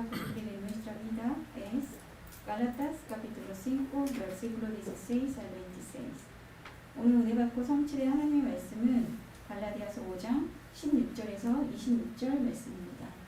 útil en nuestra vida es Gálatas capítulo 5 versículo 16 al 26. 오늘 은혜 받고 성취된 하나님의 말씀은 갈라디아서 5장 16절에서 26절 말씀입니다.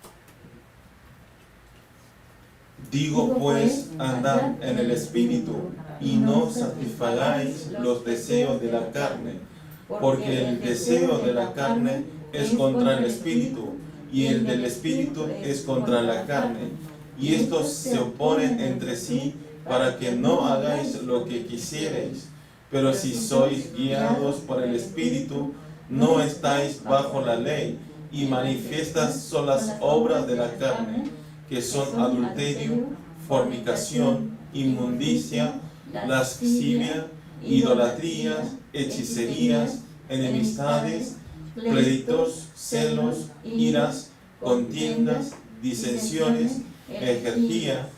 Digo pues, andad en el Espíritu, y no satisfagáis los deseos de la carne, porque el deseo de la carne es contra el Espíritu, y el del Espíritu es contra la carne, y estos se oponen entre sí para que no hagáis lo que quisierais. Pero si sois guiados por el Espíritu, no estáis bajo la ley, y manifiestas son las obras de la carne, que son adulterio, fornicación, inmundicia, lascivia, idolatrías, hechicerías, enemistades, pleitos, celos, iras, contiendas, disensiones, herejía,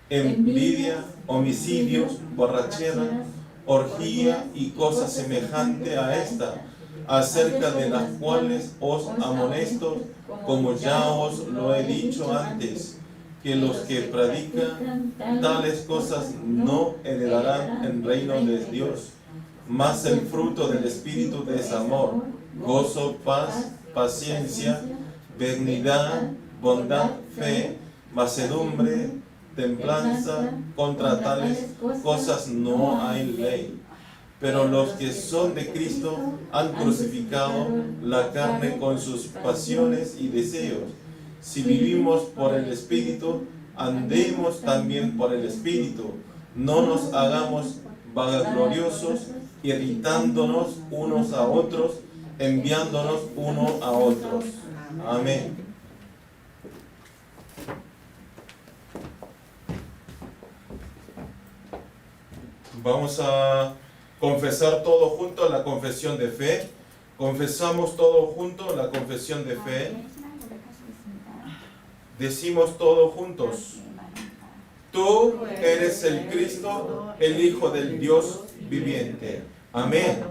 envidia, homicidios, borrachera, orgía y cosa semejante a esta, acerca de las cuales os amonesto, como ya os lo he dicho antes, que los que predican tales cosas no heredarán el reino de Dios. Mas el fruto del Espíritu es amor, gozo, paz, paciencia, benignidad, bondad, fe, mansedumbre, templanza. Contra tales cosas no hay ley. Pero los que son de Cristo han crucificado la carne con sus pasiones y deseos. Si vivimos por el Espíritu, andemos también por el Espíritu. No nos hagamos vanagloriosos, irritándonos unos a otros, enviándonos unos a otros. Amén. Vamos a confesar todo junto la confesión de fe. Confesamos todo junto la confesión de fe. Decimos todos juntos: tú eres el Cristo, el Hijo del Dios viviente. Amén.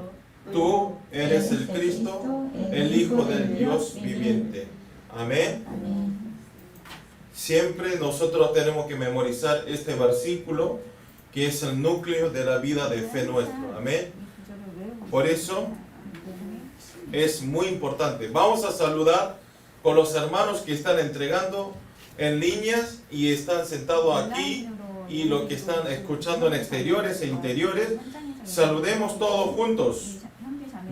Tú eres el Cristo, el Hijo del Dios viviente. Amén. Siempre nosotros tenemos que memorizar este versículo, que es el núcleo de la vida de fe nuestra. Amén. Por eso es muy importante. Vamos a saludar con los hermanos que están entregando en líneas y están sentados aquí, y los que están escuchando en exteriores e interiores. Saludemos todos juntos.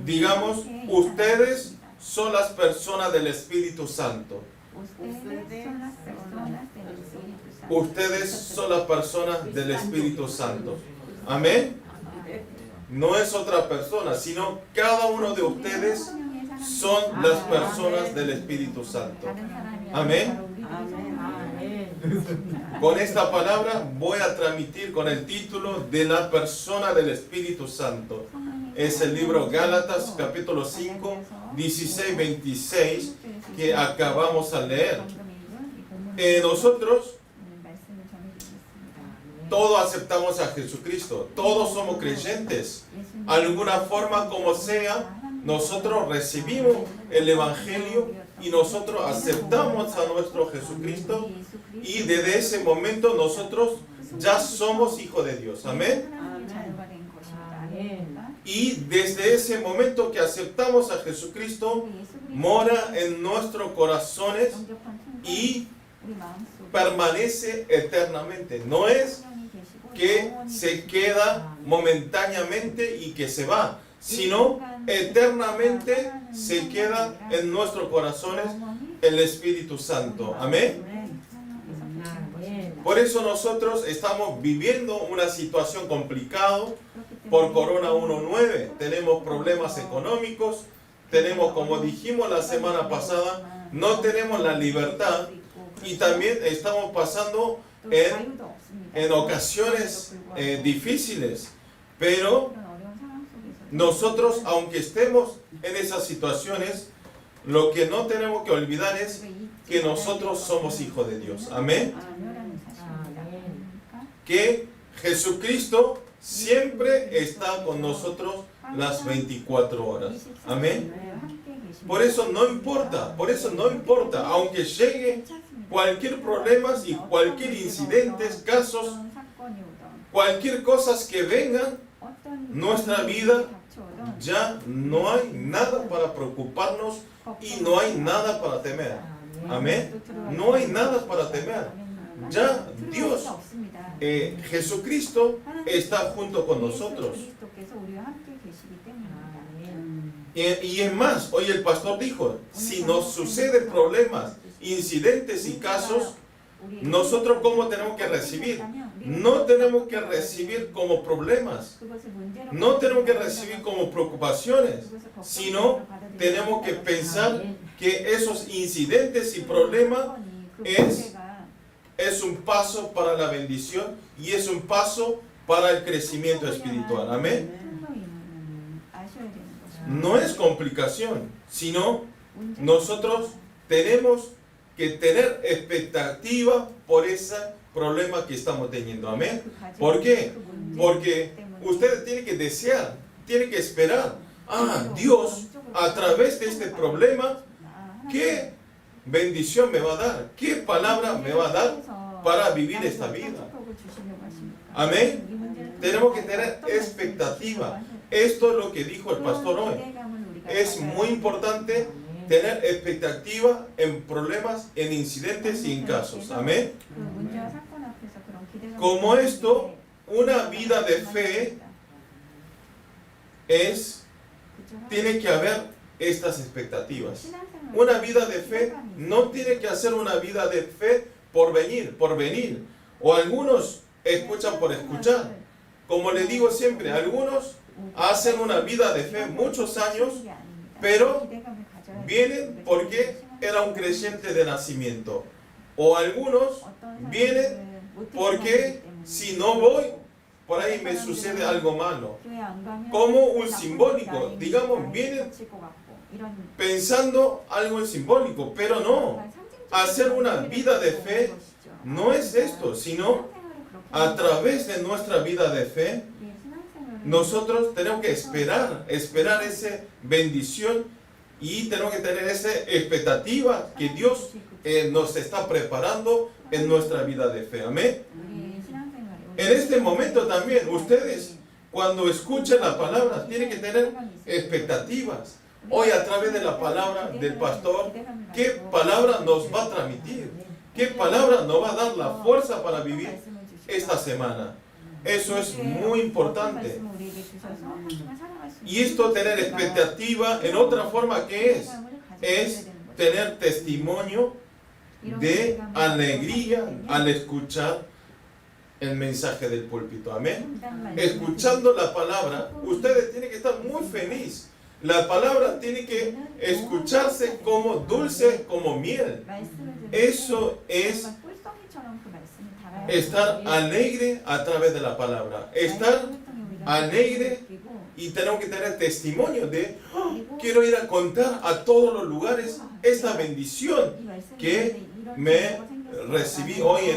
Digamos: ustedes son las personas del Espíritu Santo. Ustedes son las personas del Espíritu Santo. Amén. No es otra persona, sino cada uno de ustedes son las personas del Espíritu Santo. Amén. Con esta palabra voy a transmitir con el título de la persona del Espíritu Santo. Es el libro Gálatas capítulo 5, 16-26 que acabamos de leer. Nosotros todos aceptamos a Jesucristo, todos somos creyentes. Alguna forma como sea, nosotros recibimos el Evangelio y nosotros aceptamos a nuestro Jesucristo, y desde ese momento nosotros ya somos hijos de Dios. Amén. Y desde ese momento que aceptamos a Jesucristo, mora en nuestros corazones y permanece eternamente. No es que se queda momentáneamente y que se va, sino eternamente se queda en nuestros corazones el Espíritu Santo. Amén. Por eso nosotros estamos viviendo una situación complicada por Corona 19. Tenemos problemas económicos, tenemos, como dijimos la semana pasada, no tenemos la libertad, y también estamos pasando en ocasiones difíciles. Pero nosotros, aunque estemos en esas situaciones, lo que no tenemos que olvidar es que nosotros somos hijos de Dios. Amén. Que Jesucristo siempre está con nosotros las 24 horas. Amén. Por eso no importa, aunque llegue cualquier problemas y cualquier incidentes, casos, 어떤 사건이 오던 cualquier cosas que vengan, 어떤 nuestra 일이 vida 닥쳐오던 ya no hay nada para preocuparnos y no hay nada para temer. Amén. No hay nada para temer. Ya Dios, Jesucristo está junto con nosotros. Y es más, hoy el pastor dijo, si nos suceden problemas, incidentes y casos, nosotros ¿cómo tenemos que recibir? No tenemos que recibir como problemas, no tenemos que recibir como preocupaciones, sino tenemos que pensar que esos incidentes y problemas es un paso para la bendición y es un paso para el crecimiento espiritual. Amén. No es complicación, sino nosotros tenemos que tener expectativa por ese problema que estamos teniendo. Amén. ¿Por qué? Porque usted tiene que desear, tiene que esperar. Dios, a través de este problema, ¿qué bendición me va a dar? ¿Qué palabra me va a dar para vivir esta vida? Amén. Tenemos que tener expectativa. Esto es lo que dijo el pastor hoy. Es muy importante tener expectativa en problemas, en incidentes y en casos. Amén. Como esto, una vida de fe tiene que haber estas expectativas. Una vida de fe no tiene que hacer una vida de fe por venir. O algunos escuchan por escuchar. Como le digo siempre, algunos hacen una vida de fe muchos años, pero vienen porque era un creyente de nacimiento. O algunos vienen porque si no voy, por ahí me sucede algo malo. Como un simbólico, digamos, vienen pensando algo en simbólico, pero no. Hacer una vida de fe no es esto, sino a través de nuestra vida de fe, nosotros tenemos que esperar esa bendición y tenemos que tener esa expectativa que Dios nos está preparando en nuestra vida de fe. Amén. En este momento también, ustedes, cuando escuchen la palabra, tienen que tener expectativas. Hoy, a través de la palabra del pastor, ¿qué palabra nos va a transmitir? ¿Qué palabra nos va a dar la fuerza para vivir esta semana? Eso es muy importante. Y esto, tener expectativa, en otra forma, ¿qué es? Es tener testimonio de alegría al escuchar el mensaje del púlpito. Amén. Escuchando la palabra, ustedes tienen que estar muy felices. La palabra tiene que escucharse como dulce, como miel. Eso es estar alegre a través de la palabra. Estar alegre y tenemos que tener testimonio de quiero ir a contar a todos los lugares esta bendición que me recibí hoy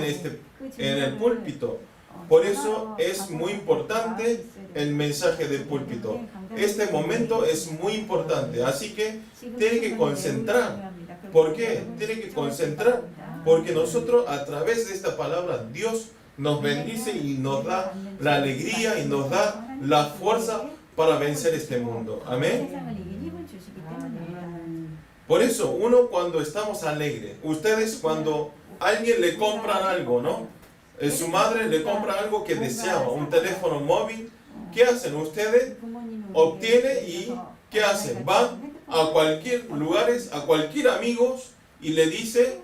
en el púlpito. Por eso es muy importante el mensaje del púlpito. Este momento es muy importante, así que tiene que concentrar. ¿Por qué? Tiene que concentrar porque nosotros a través de esta palabra Dios nos bendice y nos da la alegría y nos da la fuerza para vencer este mundo. Amén. Por eso uno, cuando estamos alegres, ustedes cuando alguien le compran algo, ¿no? Su madre le compra algo que deseaba, un teléfono móvil. ¿Qué hacen? Ustedes obtienen y ¿qué hacen? Van a cualquier lugares, a cualquier amigos y le dice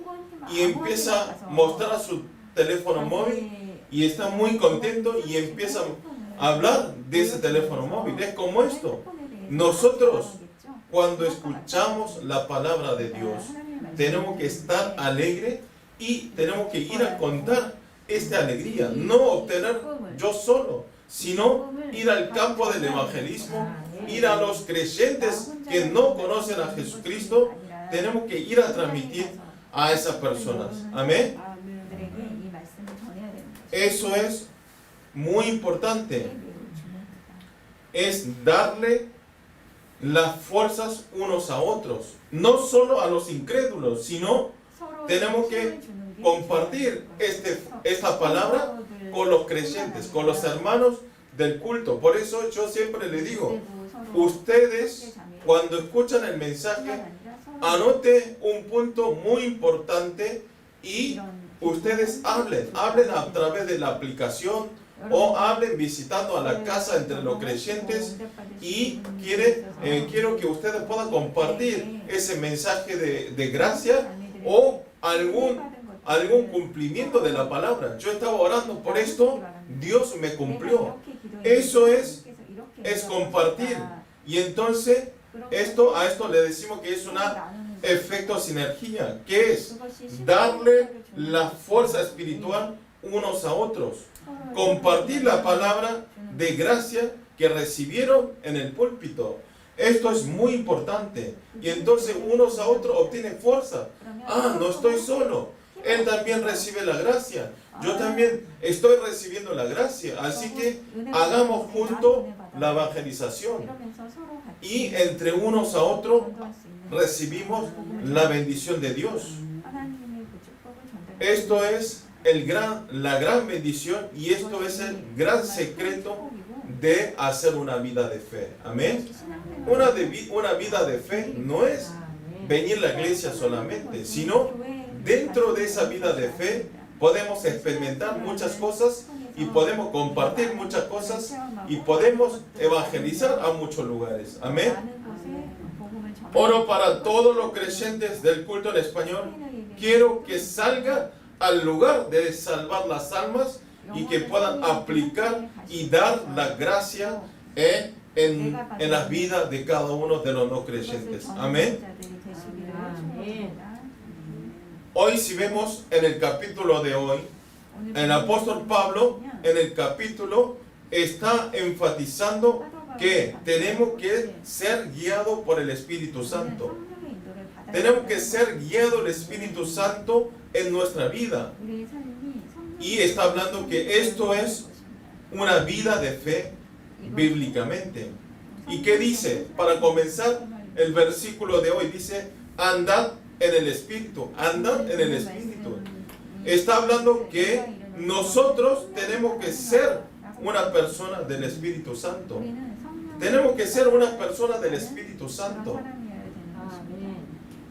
y empieza a mostrar su teléfono móvil y está muy contento y empieza a hablar de ese teléfono móvil. Es como esto. Nosotros, cuando escuchamos la palabra de Dios, tenemos que estar alegres y tenemos que ir a contar esta alegría, no obtener yo solo, sino ir al campo del evangelismo, ir a los creyentes que no conocen a Jesucristo, tenemos que ir a transmitir a esas personas. Amén. Eso es muy importante. Es darle las fuerzas unos a otros, no solo a los incrédulos, sino tenemos que compartir esta palabra con los creyentes, con los hermanos del culto. Por eso yo siempre le digo, ustedes cuando escuchan el mensaje, anote un punto muy importante y ustedes hablen a través de la aplicación o hablen visitando a la casa entre los creyentes y quiero que ustedes puedan compartir ese mensaje de gracia o algún cumplimiento de la palabra. Yo estaba orando por esto, Dios me cumplió. Eso es compartir. Y entonces a esto le decimos que es un efecto sinergia, que es darle la fuerza espiritual unos a otros. Compartir la palabra de gracia que recibieron en el púlpito. Esto es muy importante. Y entonces unos a otros obtienen fuerza. No estoy solo. Él también recibe la gracia. Yo también estoy recibiendo la gracia. Así que hagamos juntos la evangelización. Y entre unos a otros recibimos la bendición de Dios. Esto es la gran bendición y esto es el gran secreto de hacer una vida de fe. Amén. Una vida de fe no es venir a la iglesia solamente, sino dentro de esa vida de fe podemos experimentar muchas cosas y podemos compartir muchas cosas y podemos evangelizar a muchos lugares. Amén. Oro para todos los creyentes del culto en español. Quiero que salga al lugar de salvar las almas y que puedan aplicar y dar la gracia en las vidas de cada uno de los no creyentes. Amén. Hoy si vemos en el capítulo de hoy, el apóstol Pablo en el capítulo está enfatizando que tenemos que ser guiados por el Espíritu Santo. Tenemos que ser guiados del Espíritu Santo en nuestra vida. Y está hablando que esto es una vida de fe bíblicamente. ¿Y qué dice? Para comenzar, el versículo de hoy dice, andad en el Espíritu, andad en el Espíritu. Está hablando que nosotros tenemos que ser una persona del Espíritu Santo. Tenemos que ser una persona del Espíritu Santo.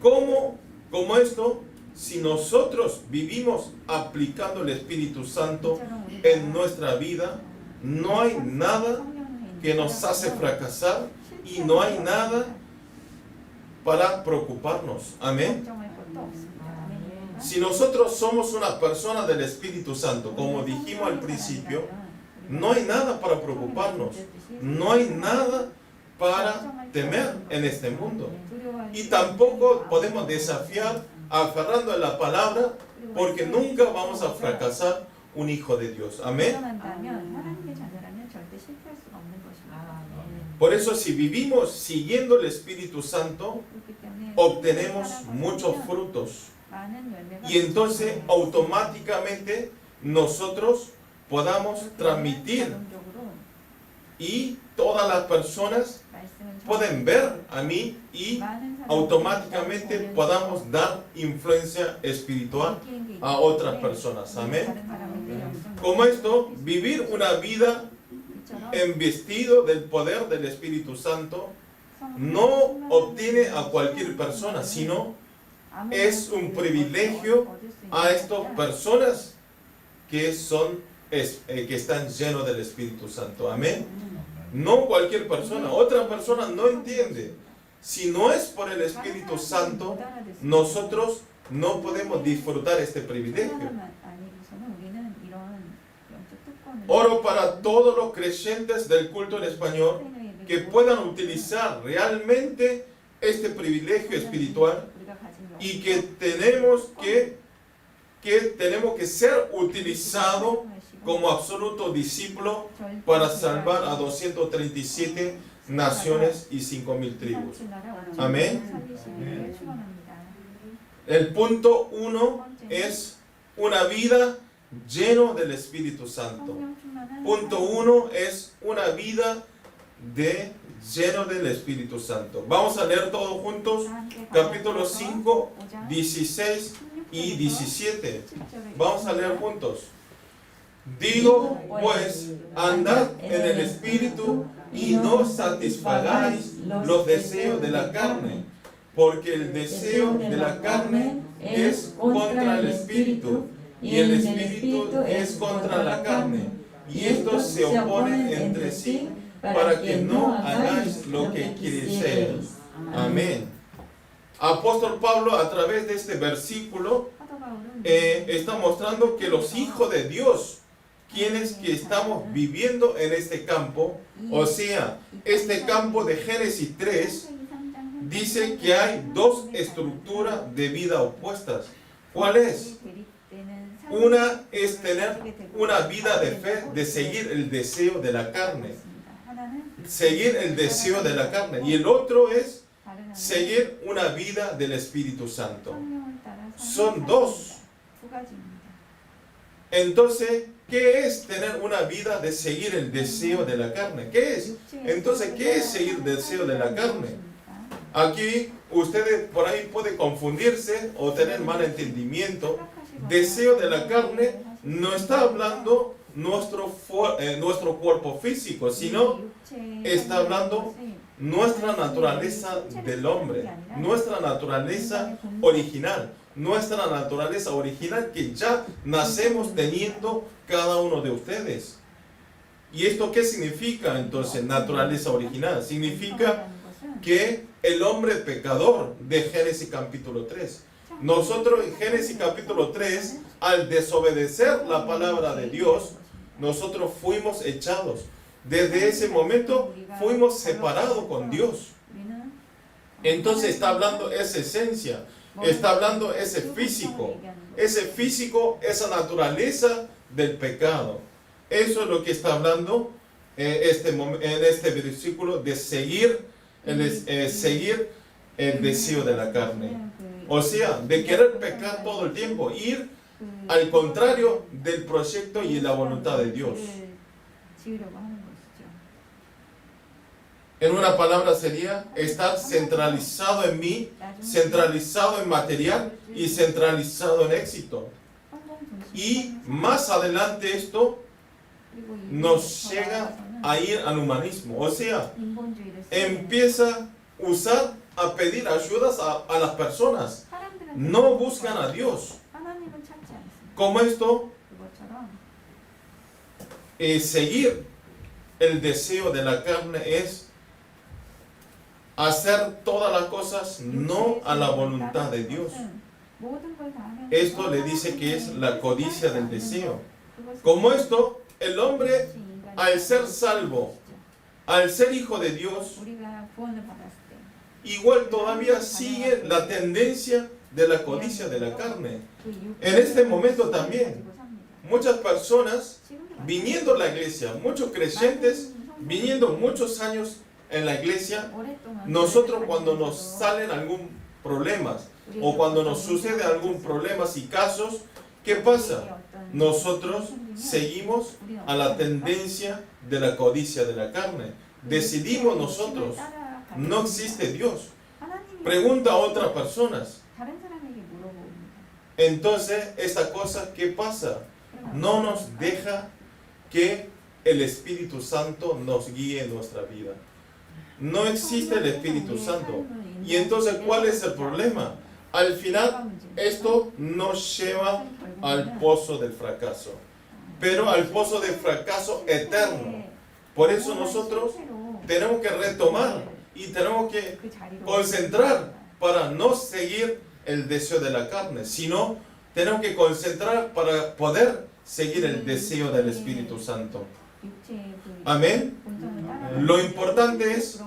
¿Cómo esto? Si nosotros vivimos aplicando el Espíritu Santo en nuestra vida, no hay nada que nos hace fracasar y no hay nada para preocuparnos. Amén. Si nosotros somos una persona del Espíritu Santo, como dijimos al principio, no hay nada para preocuparnos. No hay nada para temer en este mundo. Y tampoco podemos desafiar aferrando a la palabra, porque nunca vamos a fracasar un hijo de Dios. Amén. Por eso si vivimos siguiendo el Espíritu Santo, obtenemos muchos frutos. Y entonces automáticamente nosotros podamos transmitir y todas las personas pueden ver a mí y automáticamente podamos dar influencia espiritual a otras personas. Amén. Como esto, vivir una vida investido del poder del Espíritu Santo no obtiene a cualquier persona, sino es un privilegio a estas personas que están llenos del Espíritu Santo. Amén. No cualquier persona. Otra persona no entiende. Si no es por el Espíritu Santo, nosotros no podemos disfrutar este privilegio. Oro para todos los creyentes del culto en español que puedan utilizar realmente este privilegio espiritual y que tenemos que ser utilizados como absoluto discípulo para salvar a 237 naciones y 5,000 tribus. Amén. El punto 1 es una vida lleno del Espíritu Santo. Punto 1 es una vida lleno del Espíritu Santo. Vamos a leer todos juntos capítulo 5, 16 y 17. Vamos a leer juntos. Digo pues, andad en el Espíritu y no satisfagáis los deseos de la carne, porque el deseo de la carne es contra el Espíritu y el Espíritu es contra la carne, y estos se oponen entre sí para que no hagáis lo que quisierais. Amén. Apóstol Pablo, a través de este versículo, está mostrando que los hijos de Dios, quienes que estamos viviendo en este campo, o sea, este campo de Génesis 3, dice que hay dos estructuras de vida opuestas. ¿Cuál es? Una es tener una vida de fe, de seguir el deseo de la carne. Seguir el deseo de la carne. Y el otro es seguir una vida del Espíritu Santo. Son dos. Entonces, ¿qué es tener una vida de seguir el deseo de la carne? ¿Qué es? Entonces, ¿qué es seguir el deseo de la carne? Aquí ustedes por ahí pueden confundirse o tener mal entendimiento. Deseo de la carne no está hablando nuestro cuerpo físico, sino está hablando nuestra naturaleza del hombre, nuestra naturaleza original, que ya nacemos teniendo cada uno de ustedes. ¿Y esto qué significa entonces, naturaleza original? Significa que el hombre pecador de Génesis capítulo 3. Nosotros en Génesis capítulo 3, al desobedecer la palabra de Dios, nosotros fuimos echados. Desde ese momento fuimos separados con Dios. Entonces está hablando esa esencia, está hablando ese físico, esa naturaleza del pecado. Eso es lo que está hablando en este versículo de seguir el deseo de la carne. O sea, de querer pecar todo el tiempo, ir al contrario del proyecto y la voluntad de Dios. En una palabra sería estar centralizado en mí, centralizado en material y centralizado en éxito. Y más adelante esto nos llega a ir al humanismo. O sea, empieza a pedir ayudas a las personas. No buscan a Dios. Como esto, seguir el deseo de la carne es hacer todas las cosas no a la voluntad de Dios. Esto le dice que es la codicia del deseo. Como esto, el hombre, al ser salvo, al ser hijo de Dios, igual todavía sigue la tendencia de la codicia de la carne. En este momento también, muchas personas viniendo a la iglesia, muchos creyentes viniendo muchos años en la iglesia, nosotros cuando nos salen algún problema o cuando nos sucede algún problema y casos, ¿qué pasa? Nosotros seguimos a la tendencia de la codicia de la carne. Decidimos nosotros. No existe Dios. Pregunta a otras personas. Entonces, esta cosa, ¿qué pasa? No nos deja que el Espíritu Santo nos guíe en nuestra vida. No existe el Espíritu Santo. Y entonces, ¿cuál es el problema? Al final, esto nos lleva al pozo del fracaso. Pero al pozo del fracaso eterno. Por eso nosotros tenemos que retomar y tenemos que concentrar para no seguir el deseo de la carne, sino tenemos que concentrar para poder seguir el deseo del Espíritu Santo. Amén. Lo importante es,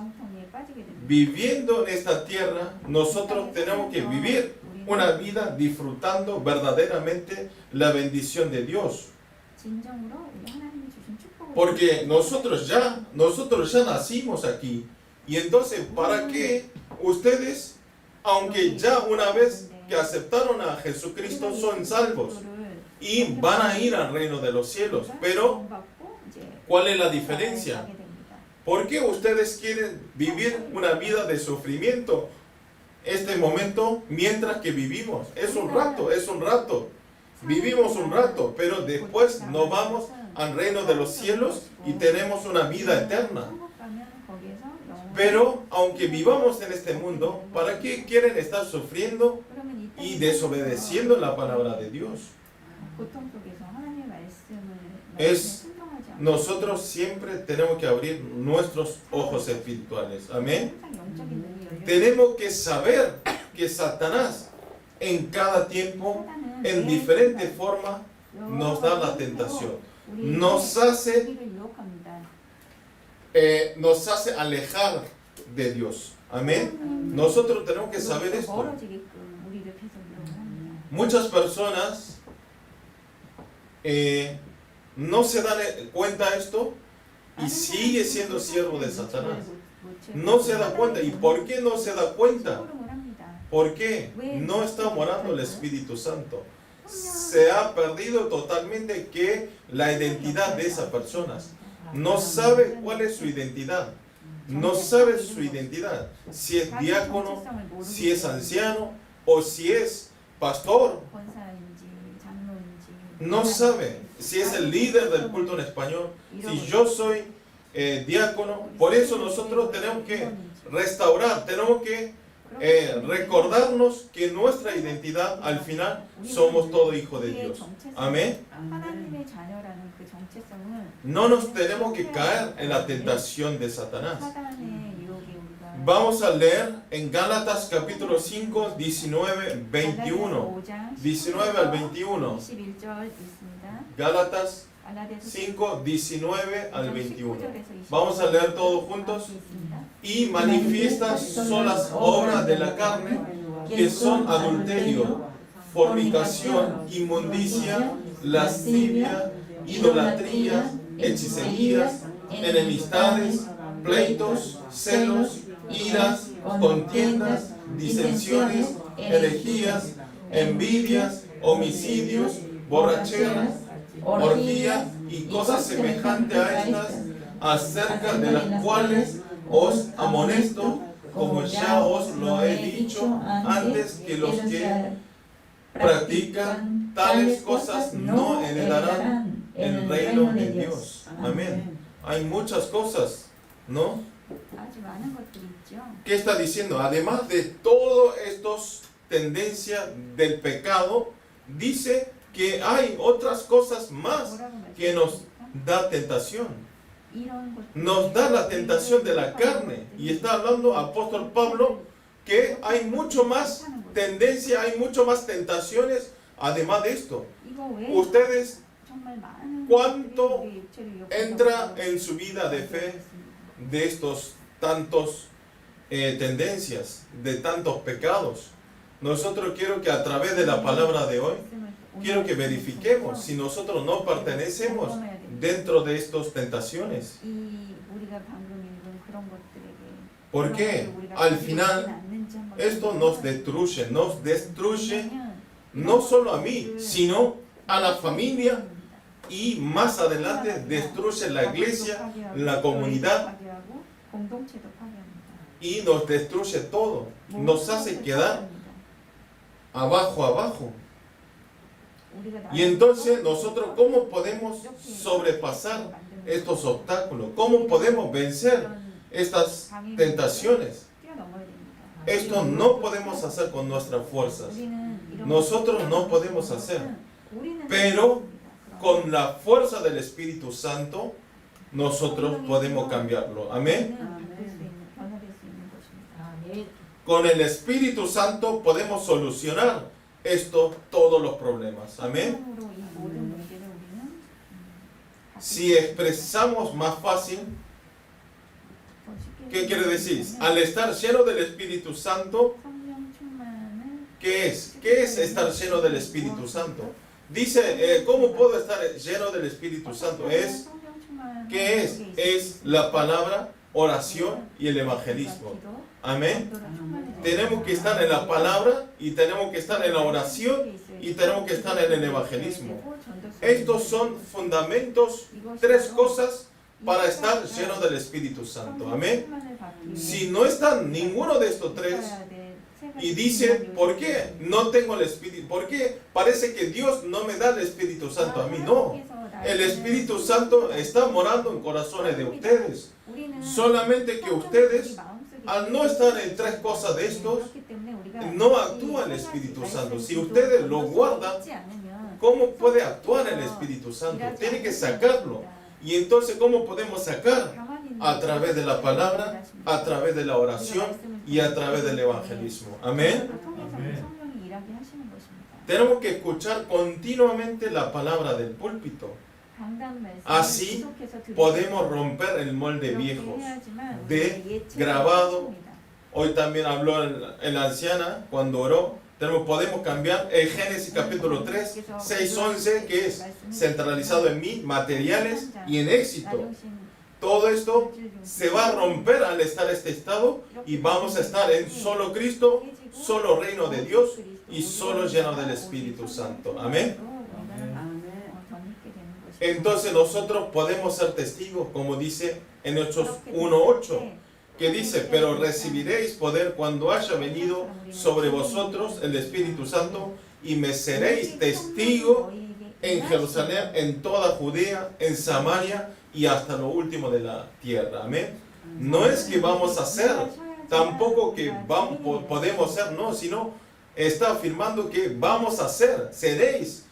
viviendo en esta tierra, nosotros tenemos que vivir una vida disfrutando verdaderamente la bendición de Dios. Porque nosotros ya nacimos aquí. Y entonces, ¿para qué ustedes, aunque ya una vez que aceptaron a Jesucristo, son salvos y van a ir al reino de los cielos? Pero, ¿cuál es la diferencia? ¿Por qué ustedes quieren vivir una vida de sufrimiento este momento mientras que vivimos. Es un rato, es un rato. Vivimos un rato, pero después nos vamos al reino de los cielos y tenemos una vida eterna. Pero aunque vivamos en este mundo, ¿para qué quieren estar sufriendo y desobedeciendo la palabra de Dios? Nosotros siempre tenemos que abrir nuestros ojos espirituales. Amén. Tenemos que saber que Satanás en cada tiempo, en diferente forma, nos da la tentación. Nos hace alejar de Dios. Amén. Nosotros tenemos que saber esto. Muchas personas no se dan cuenta de esto y sigue siendo siervo de Satanás. No se da cuenta. ¿Y por qué no se da cuenta? ¿Por qué? No está morando el Espíritu Santo. Se ha perdido totalmente la identidad de esa persona. No sabe cuál es su identidad. No sabe su identidad. Si es diácono, si es anciano o si es pastor. No sabe si es el líder del culto en español. Si yo soy diácono. Por eso nosotros tenemos que restaurar, tenemos que recordarnos que nuestra identidad al final somos todo hijo de Dios. Amén. No nos tenemos que caer en la tentación de Satanás. Vamos a leer en Gálatas capítulo 5, 19, 21. 19 al 21. Gálatas 5, 19 al 21. Vamos a leer todos juntos. Y manifiestas son las obras de la carne, que son adulterio, fornicación, inmundicia, lascivia, idolatría, hechicerías, enemistades, pleitos, celos, iras, contiendas, disensiones, herejías, envidias, homicidios, borracheras, orgías y cosas semejantes a estas, acerca de las cuales os amonesto, como ya os lo he dicho antes, que los que practican tales cosas no heredarán el reino de Dios. Amén. Hay muchas cosas, ¿no? ¿Qué está diciendo? Además de todas estas tendencias del pecado, dice que hay otras cosas más que nos da tentación. Nos da la tentación de la carne. Y está hablando apóstol Pablo que hay mucho más tendencia, hay mucho más tentaciones además de esto. Ustedes, ¿cuánto entra en su vida de fe de estos tantos tendencias, de tantos pecados? Nosotros quiero que a través de la palabra de hoy, quiero que verifiquemos si nosotros no pertenecemos dentro de estas tentaciones. Porque al final esto nos destruye no solo a mí, sino a la familia y más adelante destruye la iglesia, la comunidad y nos destruye todo, nos hace quedar abajo. Y entonces nosotros, ¿cómo podemos sobrepasar estos obstáculos? ¿Cómo podemos vencer estas tentaciones? Esto no podemos hacer con nuestras fuerzas. Nosotros no podemos hacer. Pero con la fuerza del Espíritu Santo, nosotros podemos cambiarlo. Amén. Con el Espíritu Santo podemos solucionar todos los problemas. Amén. Si expresamos más fácil, ¿qué quiere decir? Al estar lleno del Espíritu Santo, ¿qué es? ¿Qué es estar lleno del Espíritu Santo? Dice, ¿cómo puedo estar lleno del Espíritu Santo? ¿Qué es? Es la palabra, oración y el evangelismo. Amén. Tenemos que estar en la palabra y tenemos que estar en la oración y tenemos que estar en el evangelismo. Estos son fundamentos, 3 cosas para estar lleno del Espíritu Santo. Amén. Si no están ninguno de estos 3, Y dice, ¿por qué no tengo el Espíritu? ¿Por qué parece que Dios no me da el Espíritu Santo a mí? No. El Espíritu Santo está morando en corazones de ustedes. Solamente que ustedes, al no estar en tres cosas de estos, no actúa el Espíritu Santo. Si ustedes lo guardan, ¿cómo puede actuar el Espíritu Santo? Tiene que sacarlo. Y entonces, ¿cómo podemos sacar? A través de la palabra, a través de la oración y a través del evangelismo. Amén. Tenemos que escuchar continuamente la palabra del púlpito. Así podemos romper el molde viejo de grabado. Hoy también habló en la anciana cuando oró. Podemos cambiar el Génesis capítulo 3, 6, 11, que es centralizado en mí, materiales y en éxito. Todo esto se va a romper al estar en este estado y vamos a estar en solo Cristo, solo reino de Dios y solo lleno del Espíritu Santo. Amén. Entonces nosotros podemos ser testigos, como dice en Hechos 1:8, que dice, pero recibiréis poder cuando haya venido sobre vosotros el Espíritu Santo y me seréis testigo en Jerusalén, en toda Judea, en Samaria y hasta lo último de la tierra. Amén. No es que vamos a hacer, tampoco que podemos ser, no, sino está afirmando que vamos a ser, seréis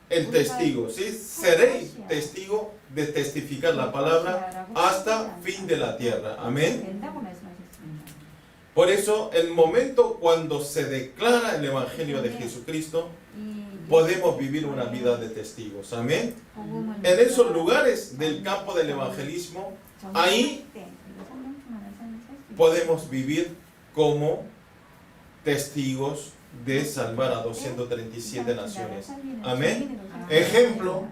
el testigo, ¿sí? Seréis testigo de testificar la palabra hasta fin de la tierra. Amén. Por eso, el momento cuando se declara el Evangelio de Jesucristo, podemos vivir una vida de testigos. Amén. En esos lugares del campo del evangelismo, ahí podemos vivir como testigos de salvar a 237 naciones. Amén. Ejemplo,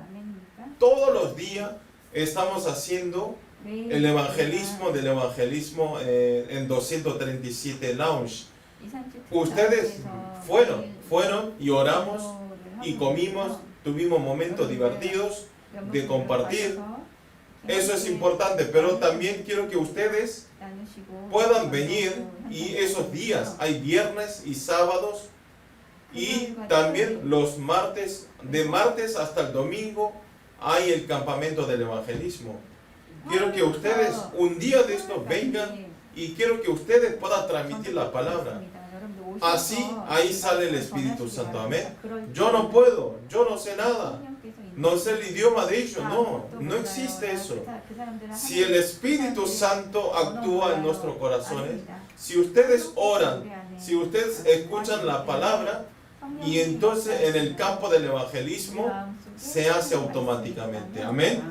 todos los días estamos haciendo el evangelismo del evangelismo en 237 lounge. Ustedes fueron y oramos y comimos, tuvimos momentos divertidos de compartir. Eso es importante, pero también quiero que ustedes puedan venir y esos días, hay viernes y sábados y también los martes, de martes hasta el domingo hay el campamento del evangelismo. Quiero que ustedes un día de esto vengan y quiero que ustedes puedan transmitir la palabra. Así, ahí sale el Espíritu Santo. Amén. Yo no puedo, yo no sé nada. No sé el idioma de ellos, no existe eso. Si el Espíritu Santo actúa en nuestros corazones, si ustedes oran, si ustedes escuchan la palabra, y entonces en el campo del evangelismo se hace automáticamente. Amén.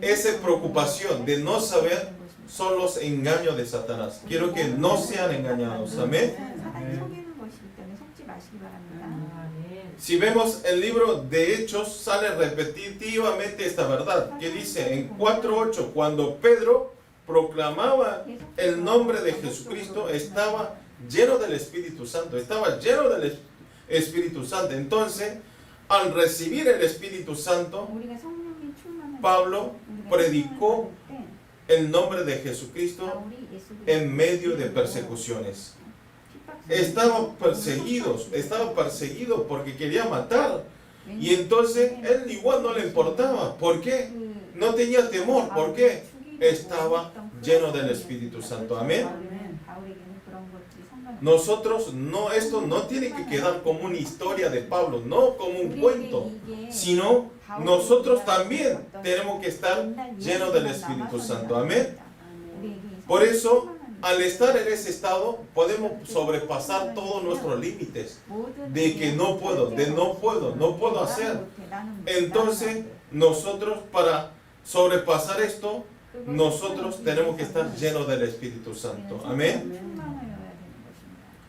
Esa preocupación de no saber son los engaños de Satanás. Quiero que no sean engañados. Amén. Si vemos el libro de Hechos, sale repetitivamente esta verdad, que dice en 4:8, cuando Pedro proclamaba el nombre de Jesucristo, estaba lleno del Espíritu Santo, Entonces, al recibir el Espíritu Santo, Pablo predicó el nombre de Jesucristo en medio de persecuciones. Estaba perseguido porque quería matar. Y entonces él igual no le importaba. ¿Por qué? No tenía temor. ¿Por qué? Estaba lleno del Espíritu Santo. Amén. Nosotros esto no tiene que quedar como una historia de Pablo, no como un cuento, sino nosotros también tenemos que estar llenos del Espíritu Santo. Amén. Por eso, al estar en ese estado, podemos sobrepasar todos nuestros límites de que no puedo hacer. Entonces, nosotros para sobrepasar esto, nosotros tenemos que estar llenos del Espíritu Santo. Amén.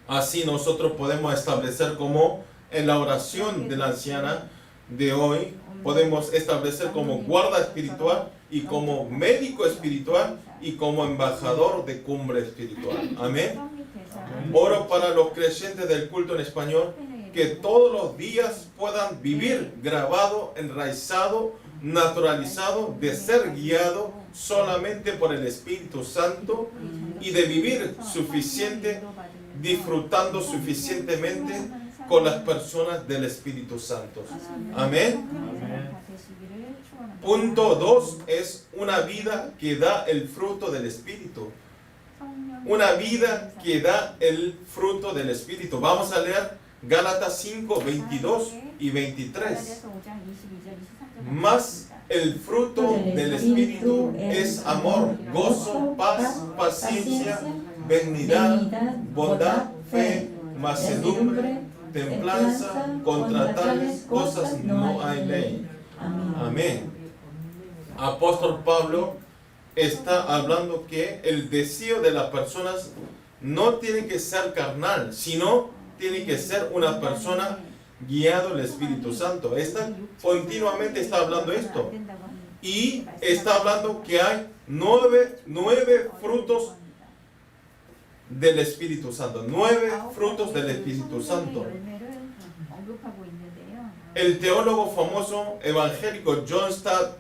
Así nosotros podemos establecer como en la oración de la anciana de hoy, podemos establecer como guarda espiritual y como médico espiritual y como embajador de cumbre espiritual. Amén. Oro para los creyentes del culto en español que todos los días puedan vivir grabado, enraizado, naturalizado, de ser guiado solamente por el Espíritu Santo y de vivir suficiente disfrutando suficientemente con las personas del Espíritu Santo. Amén. Punto 2 es una vida que da el fruto del Espíritu. Una vida que da el fruto del Espíritu. Vamos a leer Gálatas 5, 22 y 23. Mas el fruto del Espíritu es amor, gozo, paz, paciencia, benignidad, bondad, fe, mansedumbre, templanza. Contra tales cosas no hay ley. Amén. Apóstol Pablo está hablando que el deseo de las personas no tiene que ser carnal, sino tiene que ser una persona guiado el Espíritu Santo. Continuamente está hablando esto. Y está hablando que hay nueve frutos del Espíritu Santo. 9 frutos del Espíritu Santo. El teólogo famoso evangélico John Stott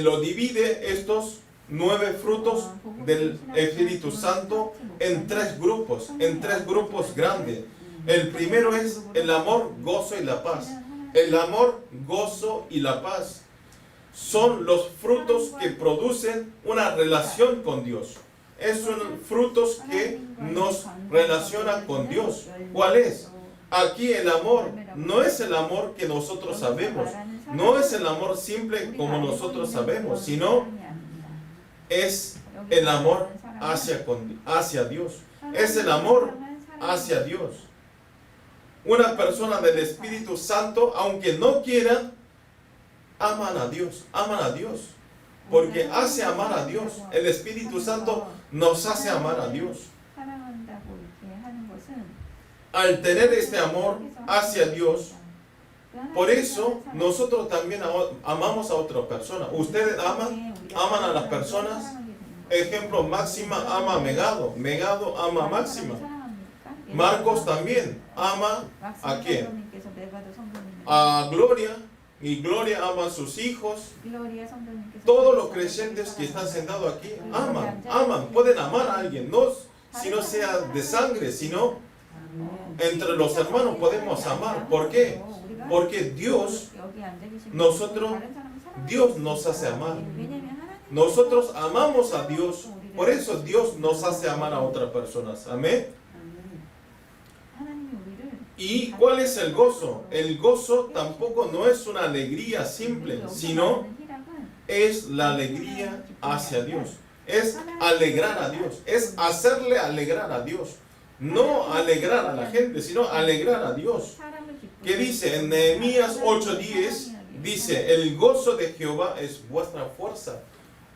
lo divide estos 9 frutos del Espíritu Santo en 3 grupos grandes. El primero es el amor, gozo y la paz. El amor, gozo y la paz son los frutos que producen una relación con Dios. Son frutos que nos relacionan con Dios. ¿Cuál es? Aquí el amor no es el amor que nosotros sabemos. No es el amor simple como nosotros sabemos, sino es el amor hacia Dios. Es el amor hacia Dios. Una persona del Espíritu Santo, aunque no quiera, aman a Dios. Porque hace amar a Dios. El Espíritu Santo nos hace amar a Dios. Al tener este amor hacia Dios, por eso nosotros también amamos a otras personas. Ustedes aman a las personas. Ejemplo, Máxima ama a Megado. Megado ama a Máxima. Marcos también ama ¿a quién? A Gloria. Y Gloria ama a sus hijos. Todos los creyentes que están sentados aquí aman. Pueden amar a alguien. No si no sea de sangre, sino entre los hermanos podemos amar. ¿Por qué? Porque Dios nos hace amar. Nosotros amamos a Dios. Por eso Dios nos hace amar a otras personas. Amén. ¿Y cuál es el gozo? El gozo tampoco no es una alegría simple, sino es la alegría hacia Dios. Es alegrar a Dios. Es hacerle alegrar a Dios. No alegrar a la gente, sino alegrar a Dios. ¿Qué dice? En Nehemías 8:10 dice, el gozo de Jehová es vuestra fuerza.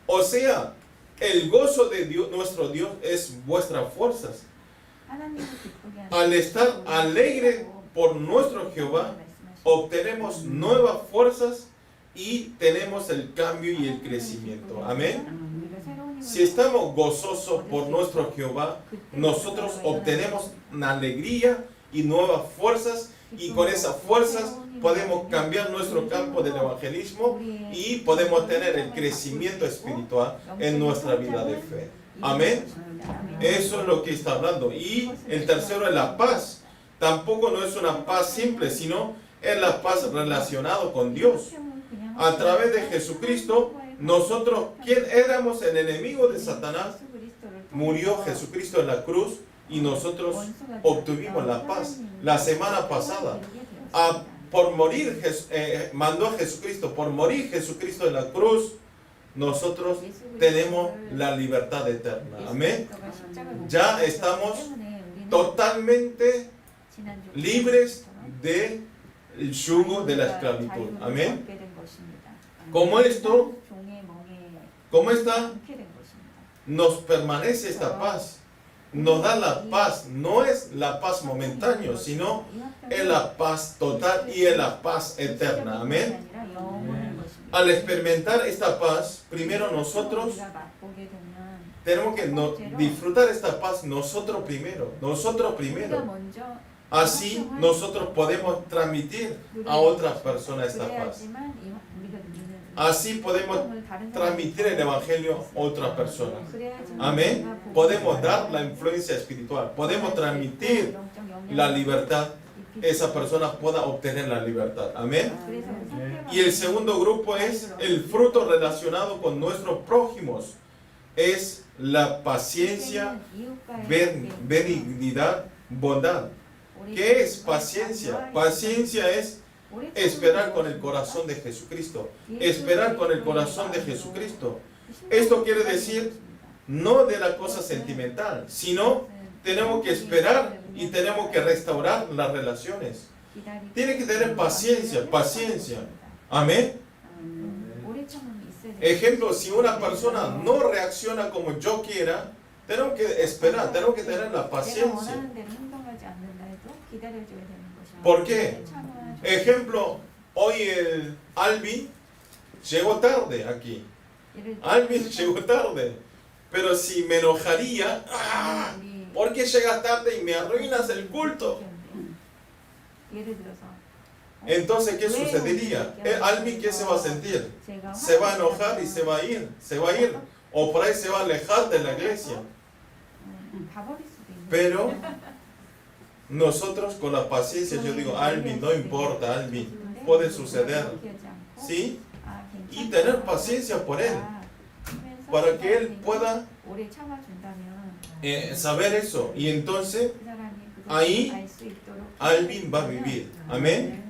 O sea, el gozo de Dios, nuestro Dios, es vuestras fuerzas. Al estar alegre por nuestro Jehová, obtenemos nuevas fuerzas y tenemos el cambio y el crecimiento. Amén. Si estamos gozosos por nuestro Jehová, nosotros obtenemos una alegría y nuevas fuerzas, y con esas fuerzas podemos cambiar nuestro campo del evangelismo y podemos tener el crecimiento espiritual en nuestra vida de fe. Amén. Eso es lo que está hablando. Y el tercero es la paz. Tampoco no es una paz simple, sino es la paz relacionada con Dios. A través de Jesucristo, nosotros, ¿quién éramos el enemigo de Satanás? Murió Jesucristo en la cruz y nosotros obtuvimos la paz. La semana pasada, mandó a Jesucristo, por morir Jesucristo en la cruz, nosotros tenemos la libertad eterna. Amén. Ya estamos totalmente libres del yugo de la esclavitud. Amén. Como esta nos permanece esta paz, nos da la paz. No es la paz momentánea, sino es la paz total y es la paz eterna. Amén. Al experimentar esta paz, primero nosotros tenemos que disfrutar esta paz nosotros primero. Así nosotros podemos transmitir a otras personas esta paz. Así podemos transmitir el Evangelio a otras personas. Amén. Podemos dar la influencia espiritual. Podemos transmitir la libertad. Esa persona pueda obtener la libertad. Amén. Y el segundo grupo es el fruto relacionado con nuestros prójimos. Es la paciencia, benignidad, bondad. ¿Qué es paciencia? Paciencia es esperar con el corazón de Jesucristo. Esperar con el corazón de Jesucristo. Esto quiere decir no de la cosa sentimental, sino tenemos que esperar y tenemos que restaurar las relaciones. Tiene que tener paciencia, paciencia. Amén. Ejemplo, si una persona no reacciona como yo quiera, tenemos que esperar, tenemos que tener la paciencia. ¿Por qué? Ejemplo, hoy el Alvin llegó tarde aquí. Alvin llegó tarde. Pero si me enojaría, ¿por qué llegas tarde y me arruinas el culto? Entonces, ¿qué sucedería? Alvin, ¿qué se va a sentir? Se va a enojar y se va a ir. Se va a ir. O por ahí se va a alejar de la iglesia. Pero nosotros con la paciencia, yo digo, Alvin, no importa, Alvin, puede suceder. ¿Sí? Y tener paciencia por él. Para que él pueda saber eso. Y entonces, ahí Alvin va a vivir. Amén.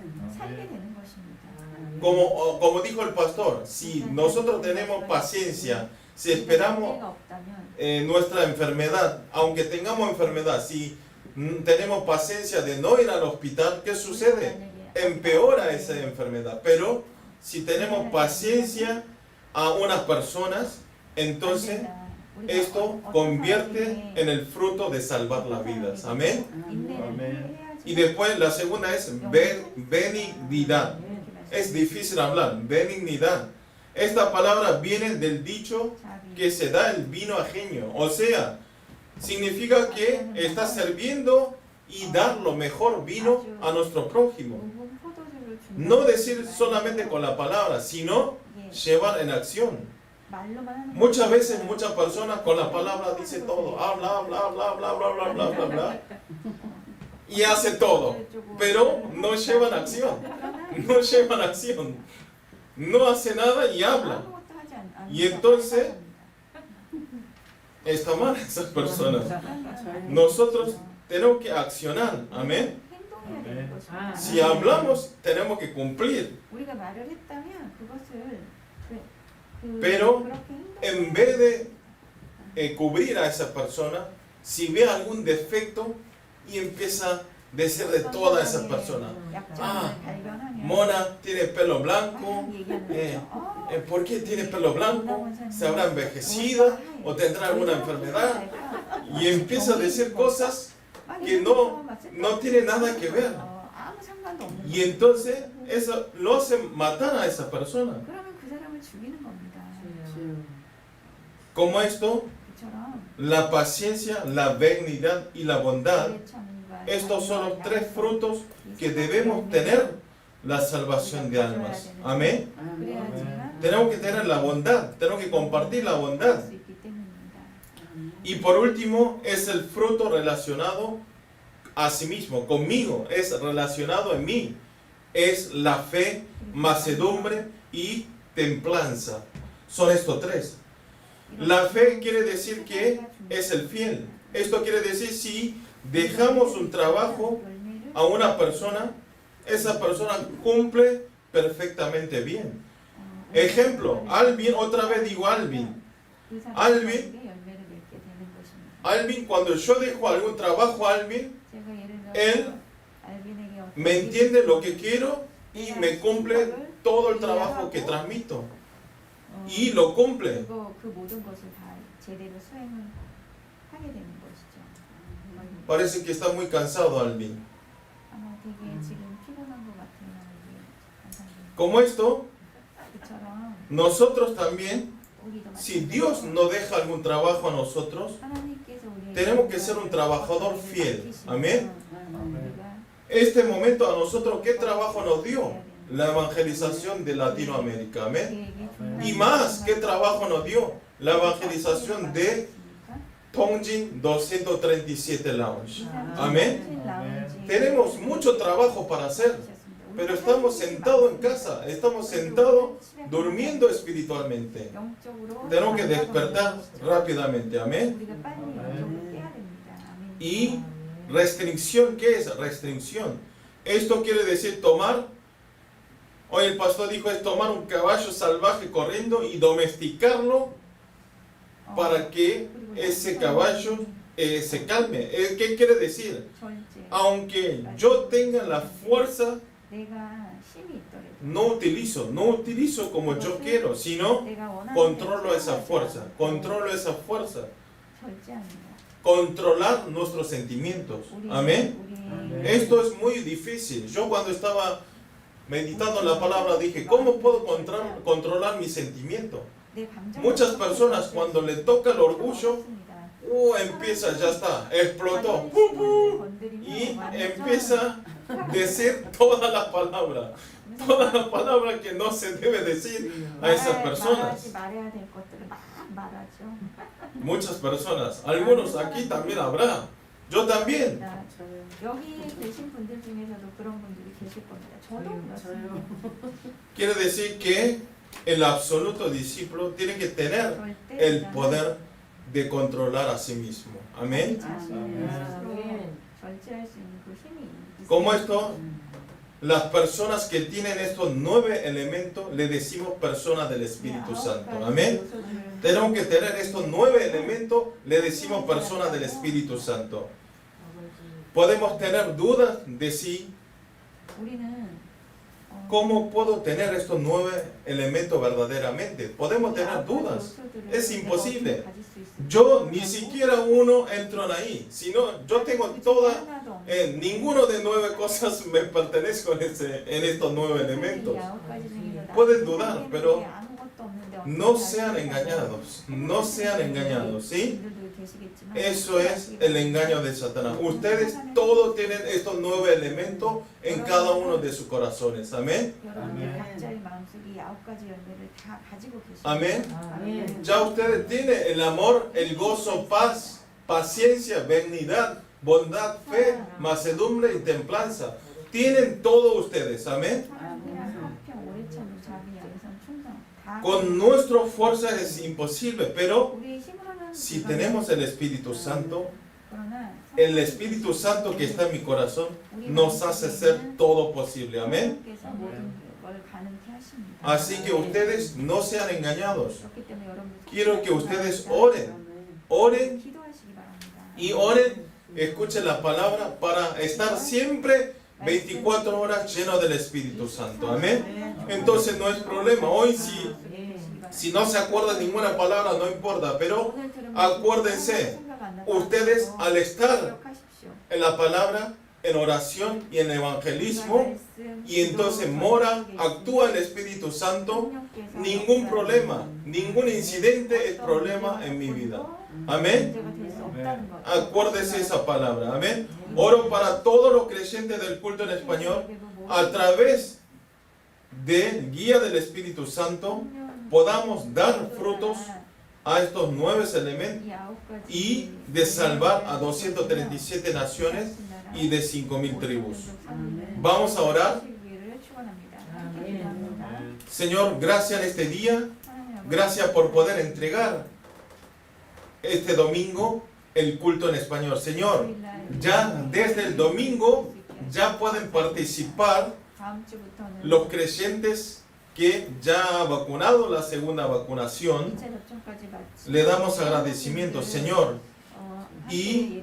Como dijo el pastor, si nosotros tenemos paciencia, si esperamos nuestra enfermedad, aunque tengamos enfermedad, si tenemos paciencia de no ir al hospital, ¿qué sucede? Empeora esa enfermedad. Pero si tenemos paciencia a unas personas, entonces esto convierte en el fruto de salvar las vidas. Amén. Amén. Y después la segunda es benignidad. Es difícil hablar, benignidad. Esta palabra viene del dicho que se da el vino ajeno. O sea, significa que está sirviendo y dar lo mejor vino a nuestro prójimo. No decir solamente con la palabra, sino llevar en acción. Muchas veces, muchas personas con la palabra dicen todo. Habla, bla, bla, bla, bla, bla, bla, bla, bla. Y hace todo. Pero no llevan acción. No llevan acción. No hace nada y habla. Y entonces está mal esas personas. Nosotros tenemos que accionar. Amén. Si hablamos, tenemos que cumplir. Pero en vez de cubrir a esa persona, si ve algún defecto y empieza a decir de toda esa persona, Mona tiene pelo blanco, ¿por qué tiene pelo blanco? ¿Se habrá envejecido o tendrá alguna enfermedad? Y empieza a decir cosas que no tiene nada que ver. Y entonces eso lo hace matar a esa persona. Como esto, la paciencia, la benignidad y la bondad, estos son los tres frutos que debemos tener la salvación de almas. Amén. Tenemos que tener la bondad, tenemos que compartir la bondad. Y por último, es el fruto relacionado a sí mismo, conmigo, es relacionado en mí. Es la fe, mansedumbre y templanza. Son estos tres. La fe quiere decir que es el fiel. Esto quiere decir si dejamos un trabajo a una persona, esa persona cumple perfectamente bien. Ejemplo, Alvin, otra vez digo Alvin, cuando yo dejo algún trabajo a Alvin, él me entiende lo que quiero y me cumple todo el trabajo que transmito. Y lo cumple. Parece que está muy cansado Alvin. Como esto, nosotros también, si Dios nos deja algún trabajo a nosotros, tenemos que ser un trabajador fiel. Amén. Este momento a nosotros, ¿qué trabajo nos dio? la evangelización de Latinoamérica. Amén. 우리에게 중요한 Y más, ¿qué trabajo nos dio? La evangelización de Tongjin 237 Lounge. Amén. Tenemos mucho trabajo para hacer, pero estamos sentados en casa, estamos sentados durmiendo espiritualmente. Tenemos que despertar rápidamente. Amén. 우리가 빨리 영적으로 깨야 됩니다. 아멘. Y restricción, ¿qué es restricción? Esto quiere decir tomar, hoy el pastor dijo, es tomar un caballo salvaje corriendo y domesticarlo para que ese caballo se calme. ¿Qué quiere decir? 절제. Aunque yo tenga la fuerza, 내가 힘이 있더라도 no utilizo como yo quiero, sino 내가 원하는 controlo 대로 esa fuerza, 절제합니다. controlar nuestros sentimientos. Amén. Esto es muy difícil. Yo cuando estaba meditando en la palabra dije, ¿cómo puedo controlar mi sentimiento? Muchas personas cuando le toca el orgullo, empieza, ya está, explotó. Y empieza a decir toda la palabra que no se debe decir a esas personas. 말해야 될 것들을 막 말하죠. Muchas personas, algunos aquí también habrá. Yo también. 여기 계신 분들 중에서도 그런 분들이 계실 겁니다. 저도 그렇습니다. Quiere decir que el absoluto discípulo tiene que tener 절대 el poder de controlar a sí mismo. Amén. 자신을 스스로 절제할 수 있는 그 힘이 있습니다. Como esto, las personas que tienen estos 9 elementos, le decimos personas del Espíritu Santo. Amén. Tenemos que tener estos 9 elementos, le decimos personas del Espíritu Santo. Podemos tener dudas de si, 우리는 ¿cómo puedo tener estos 9 elementos verdaderamente? Podemos tener dudas. Es imposible. Yo ni siquiera uno entro ahí, sino yo tengo toda, ninguno de 9 cosas me pertenezco en estos 9 elementos. Pueden dudar, pero no sean engañados, ¿sí? Eso es el engaño de Satanás. Ustedes todos tienen estos 9 elementos en cada uno de sus corazones. Amén. Amén. Ya ustedes tienen el amor, el gozo, paz, paciencia, benignidad, bondad, fe, mansedumbre y templanza. Tienen todos ustedes. Amén. Con nuestra fuerza es imposible, pero si tenemos el Espíritu Santo, el Espíritu Santo que está en mi corazón nos hace hacer todo posible. Amén. Así que ustedes no sean engañados. Quiero que ustedes oren y oren, escuchen la palabra para estar siempre 24 horas llenos del Espíritu Santo. Amén. Entonces no es problema. Hoy si no se acuerdan ninguna palabra, no importa, pero acuérdense, ustedes al estar en la palabra, en oración y en evangelismo, y entonces actúa el Espíritu Santo, ningún problema, ningún incidente es problema en mi vida. Amén. Acuérdese esa palabra. Amén. Oro para todos los creyentes del culto en español, a través de guía del Espíritu Santo, podamos dar frutos a estos 9 elementos y de salvar a 237 naciones y de 5,000 tribus. Vamos a orar. Señor, gracias en este día. Gracias por poder entregar este domingo el culto en español. Señor, ya desde el domingo ya pueden participar los creyentes que ya han vacunado la segunda vacunación. Le damos agradecimiento, Señor, y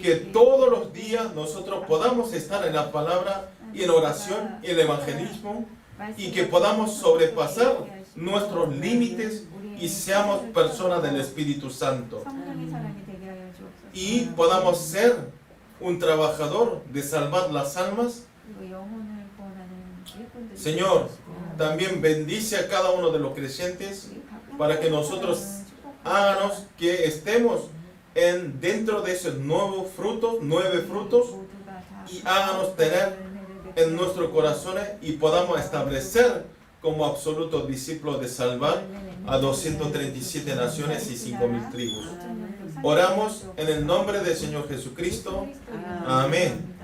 que todos los días nosotros podamos estar en la palabra y en oración y en el evangelismo, y que podamos sobrepasar nuestros límites y seamos personas del Espíritu Santo, y podamos ser un trabajador de salvar las almas. Señor, también bendice a cada uno de los creyentes para que nosotros háganos que estemos dentro de esos 9 frutos, y háganos tener en nuestros corazones y podamos establecer como absolutos discípulos de salvar a 237 naciones y 5.000 tribus. Oramos en el nombre del Señor Jesucristo. Amén.